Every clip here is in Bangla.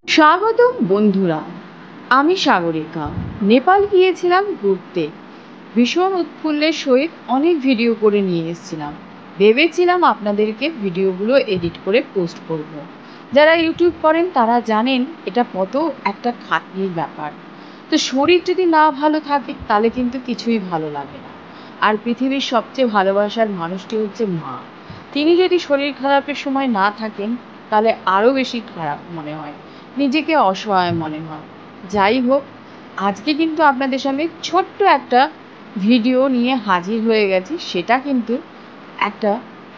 স্বাগতম বন্ধুরা, আমি সাগরিকা। নেপাল গিয়েছিলাম ঘুরতে। ভীষণ উৎফুল্লের সহিত অনেক ভিডিও করে নিয়ে এসেছিলাম। ভেবেছিলাম আপনাদেরকে ভিডিওগুলো এডিট করে পোস্ট করব। যারা ইউটিউব করেন তারা জানেন এটা কত একটা খাটনির ব্যাপার। তো শরীর যদি না ভালো থাকে তাহলে কিন্তু কিছুই ভালো লাগে না। আর পৃথিবীর সবচেয়ে ভালোবাসার মানুষটি হচ্ছে মা। তিনি যদি শরীর খারাপের সময় না থাকেন তাহলে আরও বেশি খারাপ মনে হয়, নিজেকে অসহায় মনে হয়। যাই হোক, আজকে কিন্তু আপনাদের সামনে ছোট্ট একটা ভিডিও নিয়ে হাজির হয়ে গেছি। সেটা কিন্তু একটা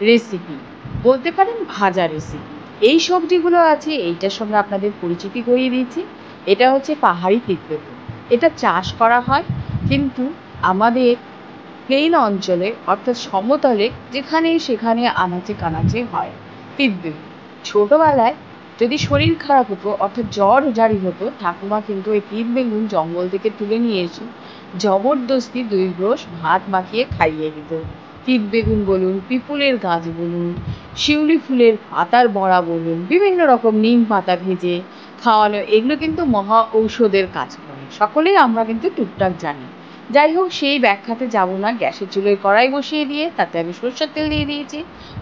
রেসিপি, বলতে পারেন ভাজা রেসিপি। এই সবজিগুলো আছে, এইটার সঙ্গে আপনাদের পরিচিতি করিয়ে দিয়েছি। এটা হচ্ছে পাহাড়ি তিতবেগুন। এটা চাষ করা হয় কিন্তু আমাদের প্লেন অঞ্চলে, অর্থাৎ সমতলে যেখানে সেখানে আনাচে কানাচে হয় তিতবেগুন। ছোটবেলায় যদি শরীর খারাপ হতো, অর্থাৎ জ্বর জারি হতো, ঠাকুমা কিন্তু এই তিতবেগুন জঙ্গল থেকে তুলে নিয়ে এসে জবরদস্তি 2 গ্রোশ ভাত মাখিয়ে খাইয়ে দিত। তিতবেগুন বলুন, পিপুলের গাছ বলুন, শিউলি ফুলের পাতার বড়া বলুন, বিভিন্ন রকম নিম পাতা ভেজে খাওয়ানো, এগুলো কিন্তু মহা ঔষধের কাজ করে। সকলেই আমরা কিন্তু টুকটাক জানি। যাই হোক, সেই ব্যাখ্যাতে যাব না। গ্যাসের চুলোয় কড়াই বসিয়ে দিয়ে তাতে আমি সরষের তেল দিয়ে দিয়েছি।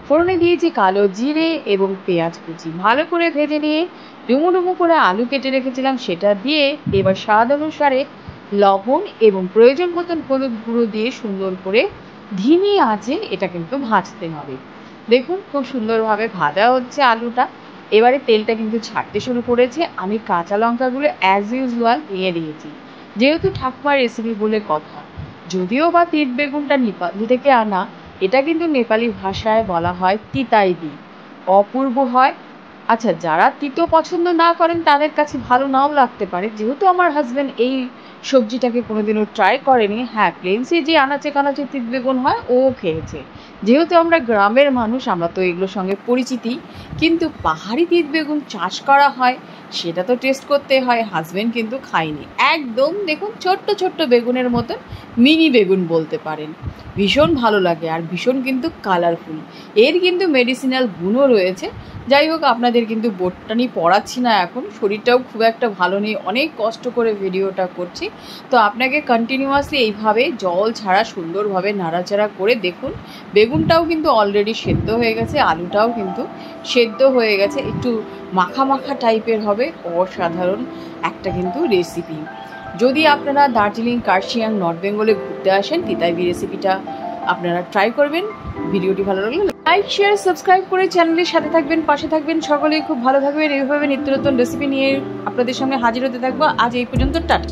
ফোড়নে দিয়েছি কালো জিরে এবং পেঁয়াজ কুচি। ভালো করে ভেজে নিয়ে ডুমো ডুমো করে আলু কেটে রেখেছিলাম সেটা দিয়ে এবার স্বাদ অনুসারে লবণ এবং প্রয়োজন মতন হলুদ গুঁড়ো দিয়ে সুন্দর করে ধিমি আঁচে এটা কিন্তু ভাজতে হবে। দেখুন খুব সুন্দরভাবে ভাজা হচ্ছে আলুটা। এবারে তেলটা কিন্তু ছাড়তে শুরু করেছে। আমি কাঁচা লঙ্কাগুলো অ্যাজ ইউজুয়াল দিয়ে দিয়েছি, যেহেতু ঠাকুমার রেসিপি বলে কথা। যদিও বা তিতবেগুনটা নেপাল থেকে আনা, এটা কিন্তু নেপালি ভাষায় বলা হয় তিতাইদি। অপূর্ব হয়। আচ্ছা, যারা তিতো পছন্দ না করেন তাদের কাছে ভালো নাও লাগতে পারে। যেহেতু আমার হাজব্যান্ড এই সবজিটাকে কোনোদিনও ট্রাই করেনি, হ্যাঁ প্লেন্সে যে আনাচে কানাচে তিতবেগুন হয় ও খেয়েছে। যেহেতু আমরা গ্রামের মানুষ, আমরা তো এগুলোর সঙ্গে পরিচিতি। কিন্তু পাহাড়ি তিতবেগুন চাষ করা হয় সেটা তো টেস্ট করতে হয়। হাজব্যান্ড কিন্তু খায়নি। একদম দেখুন ছোট্ট ছোট্ট বেগুনের মতন, মিনি বেগুন বলতে পারেন। ভীষণ ভালো লাগে আর ভীষণ কিন্তু কালারফুল। এর কিন্তু মেডিসিনাল গুণও রয়েছে। যাই হোক, আপনাদের কিন্তু বোটটানি পড়াচ্ছি না এখন, শরীরটাও খুব একটা ভালো নেই, অনেক কষ্ট করে ভিডিওটা করছি। তো আপনাকে কন্টিনিউয়াসলি এইভাবে জল ছাড়া সুন্দরভাবে নাড়াচাড়া করে দেখুন। বেগুনটাও কিন্তু অলরেডি সেদ্ধ হয়ে গেছে, আলুটাও কিন্তু সেদ্ধ হয়ে গেছে, একটু মাখা মাখা টাইপের হবে। অসাধারণ একটা কিন্তু রেসিপি। যদি আপনারা দার্জিলিং, কার্শিয়াং, নর্থ বেঙ্গলে ঘুরতে আসেন, তিতাইবি রেসিপিটা আপনারা ট্রাই করবেন। ভিডিওটি ভালো লাগলে লাইক, শেয়ার, সাবস্ক্রাইব করে চ্যানেলের সাথে থাকবেন, পাশে থাকবেন। সকলেই খুব ভালো থাকবেন। এইভাবে নিত্য নতুন রেসিপি নিয়ে আপনাদের সামনে হাজির হতে থাকবো। আজ এই পর্যন্ত, টাটা।